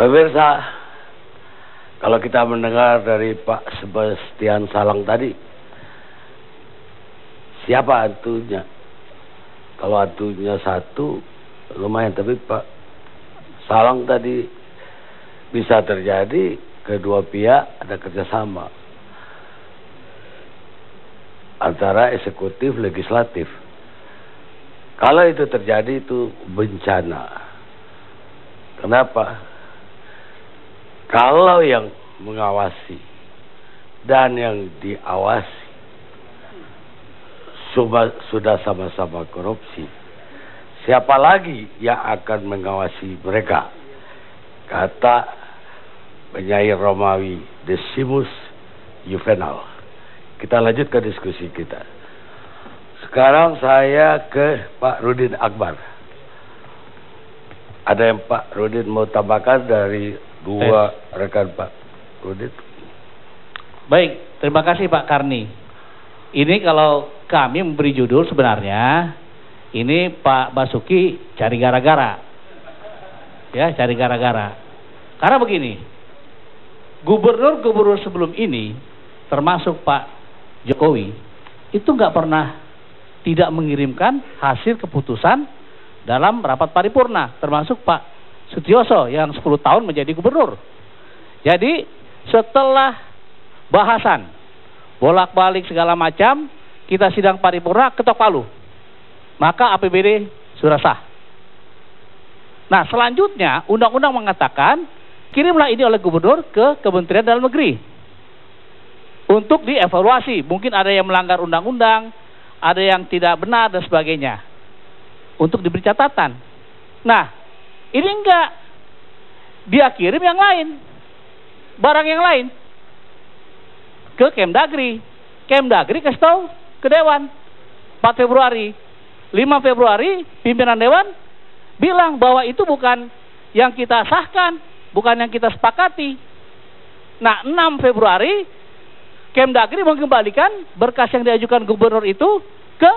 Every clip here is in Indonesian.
Pemirsa, kalau kita mendengar dari Pak Sebastian Salang tadi, siapa hantunya? Kalau hantunya satu, lumayan. Tapi Pak Salang tadi bisa terjadi kedua pihak ada kerjasama antara eksekutif legislatif. Kalau itu terjadi, itu bencana. Kenapa? Kalau yang mengawasi dan yang diawasi sudah sama-sama korupsi, siapa lagi yang akan mengawasi mereka? Kata penyair Romawi, Decimus Juvenal. Kita lanjutkan diskusi kita. Sekarang saya ke Pak Rudin Akbar. Ada yang Pak Rudin mau tambahkan dari dua rekan Pak Rudin? Baik, terima kasih Pak Karni. Ini kalau kami memberi judul sebenarnya, ini Pak Basuki cari gara-gara. Ya, cari gara-gara. Karena begini, gubernur-gubernur sebelum ini, termasuk Pak Jokowi, itu nggak pernah tidak mengirimkan hasil keputusan dalam rapat paripurna, termasuk Pak Sutioso yang 10 tahun menjadi gubernur. Jadi setelah bahasan bolak-balik segala macam, kita sidang paripurna ketok palu, maka APBD sudah sah. Nah, selanjutnya undang-undang mengatakan kirimlah ini oleh gubernur ke Kementerian Dalam Negeri untuk dievaluasi. Mungkin ada yang melanggar undang-undang, ada yang tidak benar dan sebagainya, untuk diberi catatan. Nah, ini enggak, dia kirim yang lain, barang yang lain ke Kemdagri. Kemdagri kasih tahu ke Dewan 4 Februari. 5 Februari pimpinan Dewan bilang bahwa itu bukan yang kita sahkan, bukan yang kita sepakati. Nah, 6 Februari Kemdagri mengembalikan berkas yang diajukan gubernur itu ke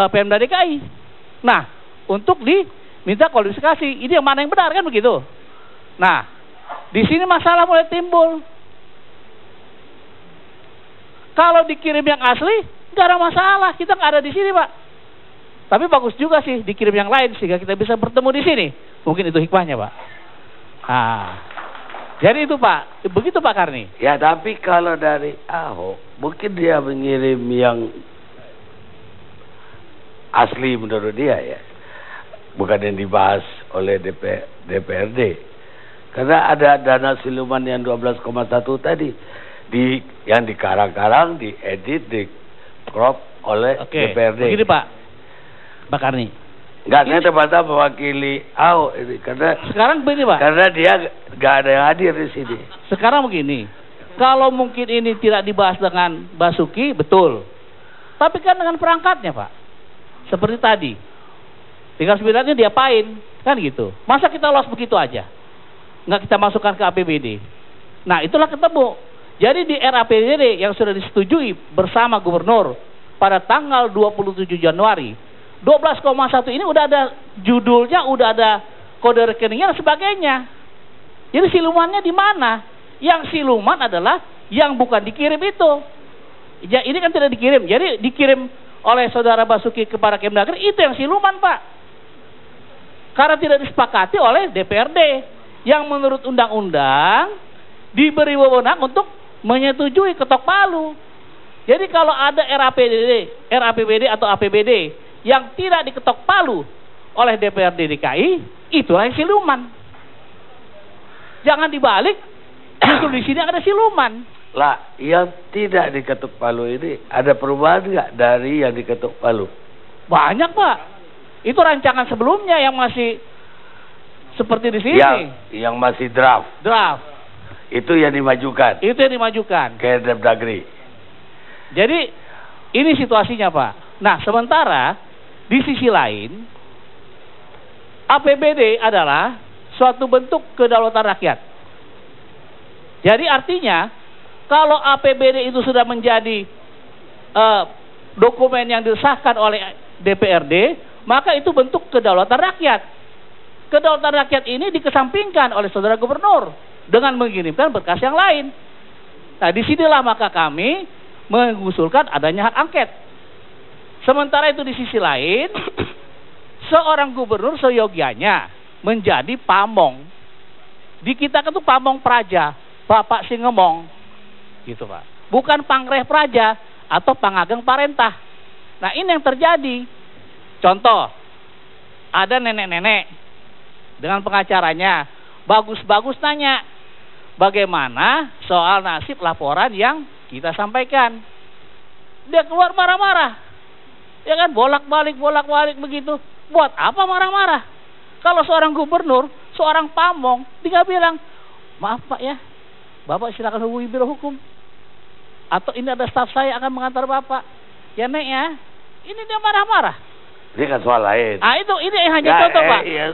Pemda DKI. Nah, untuk diminta kualifikasi, ini yang mana yang benar, kan begitu. Nah, di sini masalah mulai timbul. Kalau dikirim yang asli, nggak ada masalah, kita nggak ada di sini, Pak. Tapi bagus juga sih dikirim yang lain sehingga kita bisa bertemu di sini. Mungkin itu hikmahnya, Pak. Nah, jadi itu Pak, begitu Pak Karni. Ya, tapi kalau dari Ahok, mungkin dia mengirim yang asli menurut dia ya, bukan yang dibahas oleh DPRD. Karena ada dana siluman yang 12,1 tadi yang dikarang-karang, diedit, di crop oleh DPRD. Begini Pak Karni. Enggak, saya terbantah mewakili Ahok ini karena sekarang begini Pak. Karena dia nggak ada yang hadir di sini. Sekarang begini, kalau mungkin ini tidak dibahas dengan Basuki, betul. Tapi kan dengan perangkatnya Pak. Seperti tadi, 39-nya diapain, kan gitu. Masa kita lolos begitu aja, nggak kita masukkan ke APBD. Nah, itulah ketemu. Jadi di RAPBD yang sudah disetujui bersama gubernur pada tanggal 27 Januari, 12,1 ini udah ada judulnya, udah ada kode rekeningnya dan sebagainya. Jadi silumannya di mana? Yang siluman adalah yang bukan dikirim itu. Ya, ini kan tidak dikirim. Jadi dikirim oleh saudara Basuki kepada Kemdagri, itu yang siluman Pak. Karena tidak disepakati oleh DPRD yang menurut undang-undang diberi wewenang untuk menyetujui ketok palu. Jadi kalau ada RAPBD atau APBD yang tidak diketok palu oleh DPRD DKI, itulah yang siluman. Jangan dibalik, justru di sini ada siluman. Lah, yang tidak diketuk palu ini ada perubahan nggak dari yang diketuk palu? Banyak Pak. Itu rancangan sebelumnya yang masih seperti di sini. Yang masih draft. Itu yang dimajukan. Ke Kemdagri. Jadi ini situasinya Pak. Nah, sementara di sisi lain APBD adalah suatu bentuk kedaulatan rakyat. Jadi artinya kalau APBD itu sudah menjadi dokumen yang disahkan oleh DPRD, maka itu bentuk kedaulatan rakyat. kedaulatan rakyat ini dikesampingkan oleh saudara gubernur dengan mengirimkan berkas yang lain. Nah, disinilah maka kami mengusulkan adanya hak angket. Sementara itu di sisi lain, seorang gubernur seyogianya menjadi pamong. Di kita kan itu pamong praja, bapak sing ngomong, gitu Pak. Bukan pangreh praja atau pangageng parentah. Nah, ini yang terjadi. Contoh, ada nenek-nenek dengan pengacaranya, bagus-bagus nanya, bagaimana soal nasib laporan yang kita sampaikan. Dia keluar marah-marah. Ya kan, bolak-balik begitu. Buat apa marah-marah? Kalau seorang gubernur, seorang pamong, dia bilang, maaf Pak ya, Bapak silakan hubungi biro hukum. Atau ini ada staf saya akan mengantar Bapak. Ya Nek ya, ini dia marah-marah. Ini kan soal lain. Ini hanya contoh Pak. Iya.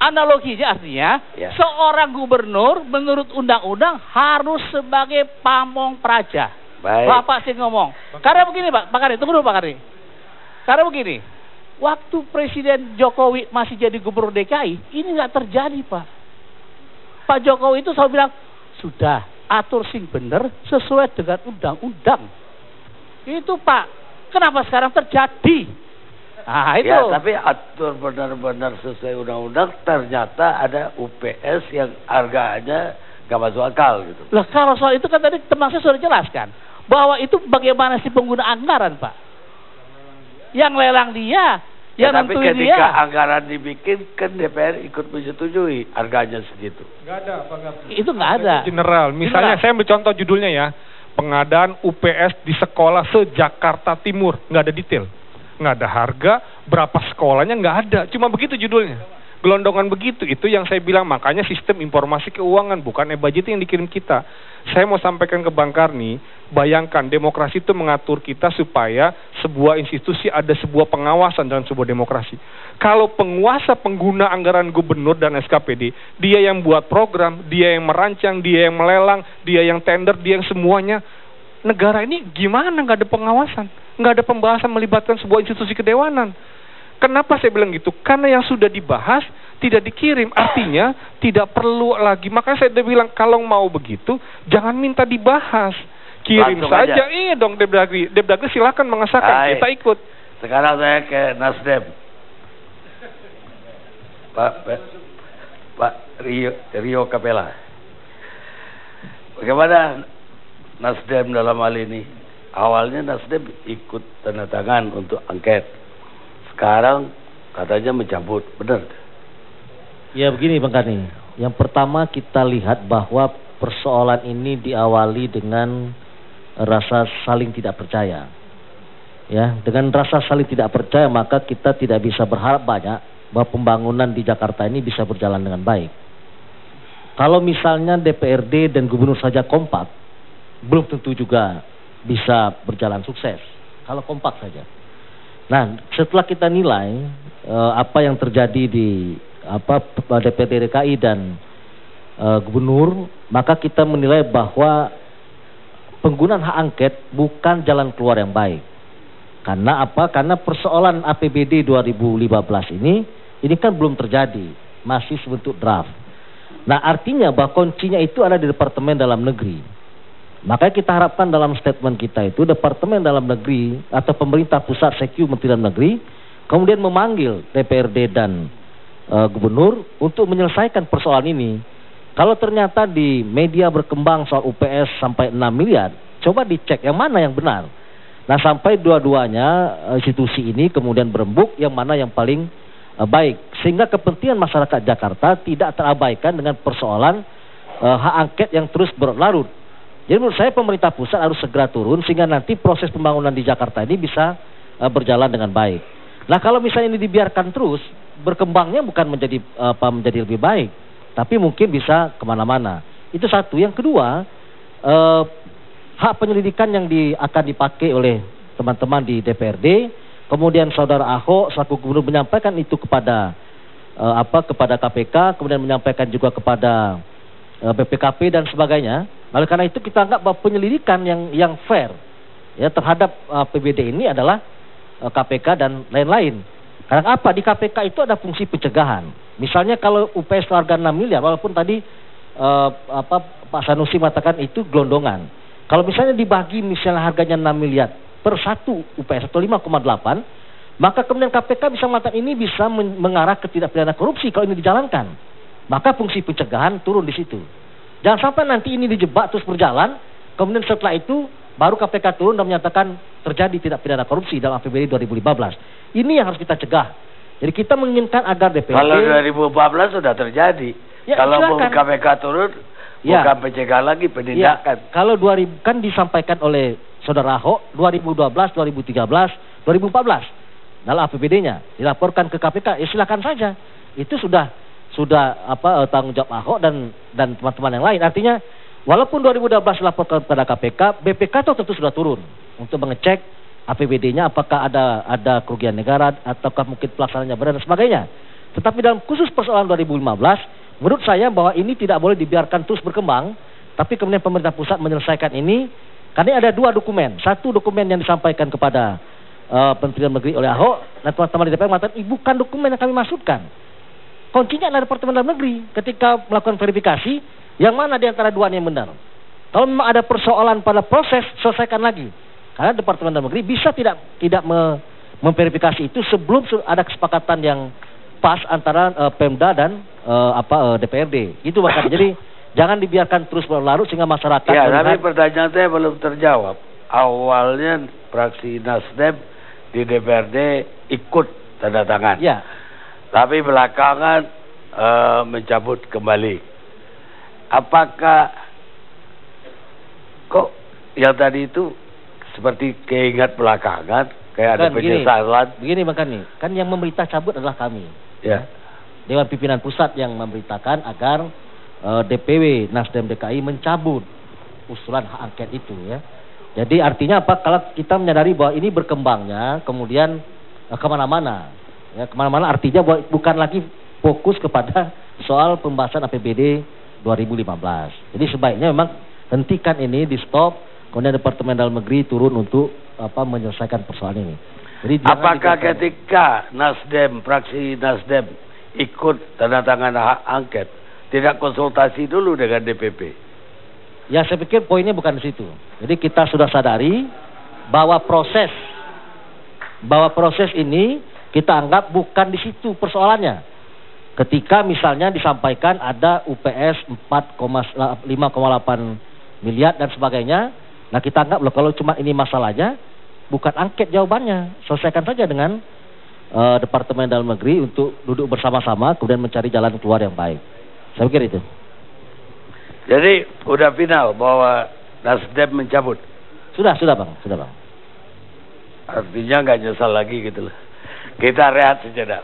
Analoginya artinya, seorang gubernur menurut undang-undang harus sebagai pamong praja. Baik. Bapak sih ngomong. Karena begini Pak Kari, tunggu dulu Pak Kari. Karena begini, waktu Presiden Jokowi masih jadi gubernur DKI, ini nggak terjadi Pak. Pak Jokowi itu selalu bilang, sudah atur sing bener sesuai dengan undang-undang. Itu Pak. Kenapa sekarang terjadi? Nah, itu. Ya, tapi atur benar-benar sesuai undang-undang, ternyata ada UPS yang harganya gak masuk akal gitu. Lah kalau soal itu kan tadi teman saya sudah jelaskan bahwa itu bagaimana sih penggunaan anggaran Pak. Yang lelang dia, yang tapi nentuin ketika dia. anggaran dibikin kan DPR ikut menyetujui harganya segitu. Nggak ada Pak Gafri. Itu nggak ada. General, misalnya saya ambil contoh judulnya ya, pengadaan UPS di sekolah se-Jakarta Timur, nggak ada detail. Nggak ada harga, berapa sekolahnya nggak ada, cuma begitu judulnya. Gelondongan begitu, itu yang saya bilang, makanya sistem informasi keuangan, bukan e-budgeting yang dikirim kita. Saya mau sampaikan ke Bang Karni, bayangkan demokrasi itu mengatur kita supaya sebuah institusi ada sebuah pengawasan dalam sebuah demokrasi. Kalau penguasa pengguna anggaran gubernur dan SKPD, dia yang buat program, dia yang merancang, dia yang melelang, dia yang tender, dia yang semuanya, negara ini gimana nggak ada pengawasan? Nggak ada pembahasan melibatkan sebuah institusi kedewanan. Kenapa saya bilang gitu? Karena yang sudah dibahas tidak dikirim, artinya tidak perlu lagi. Makanya saya udah bilang kalau mau begitu jangan minta dibahas, kirim langsung saja. aja. Iya dong, Depdagri silakan mengesahkan, kita ikut. Sekarang saya ke Nasdem. Pak Rio Capella. Bagaimana Nasdem dalam hal ini? Awalnya Nasdem ikut tanda tangan untuk angket. Sekarang katanya mencabut, benar? Ya begini Bang Karni, yang pertama kita lihat bahwa persoalan ini diawali dengan rasa saling tidak percaya. Ya, dengan rasa saling tidak percaya maka kita tidak bisa berharap banyak bahwa pembangunan di Jakarta ini bisa berjalan dengan baik. Kalau misalnya DPRD dan gubernur saja kompak, belum tentu juga bisa berjalan sukses. Kalau kompak saja. Nah, setelah kita nilai apa yang terjadi di DPRD DKI dan gubernur, maka kita menilai bahwa penggunaan hak angket bukan jalan keluar yang baik. Karena apa? Karena persoalan APBD 2015 ini kan belum terjadi, masih sebentuk draft. Nah, artinya bahwa kuncinya itu ada di Departemen Dalam Negeri. Makanya kita harapkan dalam statement kita itu Departemen Dalam Negeri atau pemerintah pusat Sekju Menteri Dalam Negeri kemudian memanggil DPRD dan gubernur untuk menyelesaikan persoalan ini. Kalau ternyata di media berkembang soal UPS sampai 6 miliar, coba dicek yang mana yang benar. Nah, sampai dua-duanya institusi ini kemudian berembuk yang mana yang paling baik, sehingga kepentingan masyarakat Jakarta tidak terabaikan dengan persoalan hak angket yang terus berlarut. Jadi menurut saya pemerintah pusat harus segera turun sehingga nanti proses pembangunan di Jakarta ini bisa berjalan dengan baik. Nah, kalau misalnya ini dibiarkan terus, berkembangnya bukan menjadi lebih baik, tapi mungkin bisa kemana-mana. Itu satu. Yang kedua, hak penyelidikan yang akan dipakai oleh teman-teman di DPRD, kemudian saudara Ahok selaku gubernur menyampaikan itu kepada kepada KPK, kemudian menyampaikan juga kepada BPKP dan sebagainya. Oleh karena itu kita anggap bahwa penyelidikan yang fair ya terhadap PBD ini adalah KPK dan lain-lain. Karena apa? Di KPK itu ada fungsi pencegahan. Misalnya kalau UPS harga 6 miliar, walaupun tadi Pak Sanusi mengatakan itu gelondongan. Kalau misalnya dibagi misalnya harganya 6 miliar per satu UPS atau 5,8, maka kemudian KPK bisa mengatakan ini bisa mengarah ke tindak pidana korupsi kalau ini dijalankan. Maka fungsi pencegahan turun di situ. Jangan sampai nanti ini dijebak terus berjalan, kemudian setelah itu baru KPK turun dan menyatakan terjadi tindak pidana korupsi dalam APBD 2015. Ini yang harus kita cegah. Jadi kita menginginkan agar DPRD... Kalau 2014 sudah terjadi. Ya, kalau silakan. KPK turun, Ya. bukan pencegahan lagi, penindakan. Ya, kalau 2000 kan disampaikan oleh Saudara Ahok 2012, 2013, 2014 dalam APBD-nya dilaporkan ke KPK. Ya silakan saja. Itu sudah tanggung jawab Ahok dan teman-teman yang lain. Artinya walaupun 2012 dilaporkan kepada KPK, BPK itu tentu sudah turun untuk mengecek APBD-nya apakah ada kerugian negara ataukah mungkin pelaksanaannya benar dan sebagainya. Tetapi dalam khusus persoalan 2015, menurut saya bahwa ini tidak boleh dibiarkan terus berkembang, tapi kemudian pemerintah pusat menyelesaikan ini, karena ada dua dokumen. Satu dokumen yang disampaikan kepada Menteri Dalam Negeri oleh Ahok, dan teman-teman di DPR mengatakan, bukan dokumen yang kami maksudkan. Kuncinya adalah Departemen Dalam Negeri. Ketika melakukan verifikasi, yang mana di antara dua yang benar. Kalau memang ada persoalan pada proses, selesaikan lagi. Karena Departemen Dalam Negeri bisa tidak memverifikasi itu sebelum ada kesepakatan yang pas antara Pemda dan DPRD. Itu makanya. Jadi jangan dibiarkan terus berlarut sehingga masyarakat. Ya, tapi pertanyaan saya belum terjawab. Awalnya fraksi Nasdem di DPRD ikut tanda tangan. Ya. Tapi belakangan mencabut kembali. Apakah kok yang tadi itu seperti keingat belakangan, kayak ada penyesalan? Begini Bang Kani, kan yang memerintah cabut adalah kami. Ya. Dewan Pimpinan Pusat yang memberitakan agar DPW Nasdem DKI mencabut usulan hak angket itu ya. Jadi artinya apa? Kalau kita menyadari bahwa ini berkembangnya kemudian kemana-mana, ya kemana-mana artinya bahwa bukan lagi fokus kepada soal pembahasan APBD 2015. Jadi sebaiknya memang hentikan ini, di stop, kemudian Departemen Dalam Negeri turun untuk menyelesaikan persoalan ini. Jadi apakah ketika Nasdem, fraksi Nasdem ikut tanda tangan hak angket, tidak konsultasi dulu dengan DPP? Ya saya pikir poinnya bukan di situ. Jadi kita sudah sadari bahwa proses ini kita anggap bukan di situ persoalannya. Ketika misalnya disampaikan ada UPS 5,8 miliar dan sebagainya, nah kita anggap loh kalau cuma ini masalahnya, bukan angket jawabannya, selesaikan saja dengan Departemen Dalam Negeri untuk duduk bersama-sama kemudian mencari jalan keluar yang baik. Saya pikir itu. Jadi udah final bahwa Nasdem mencabut. Sudah Bang. Artinya nggak nyesal lagi gitu loh. Kita rehat sejenak.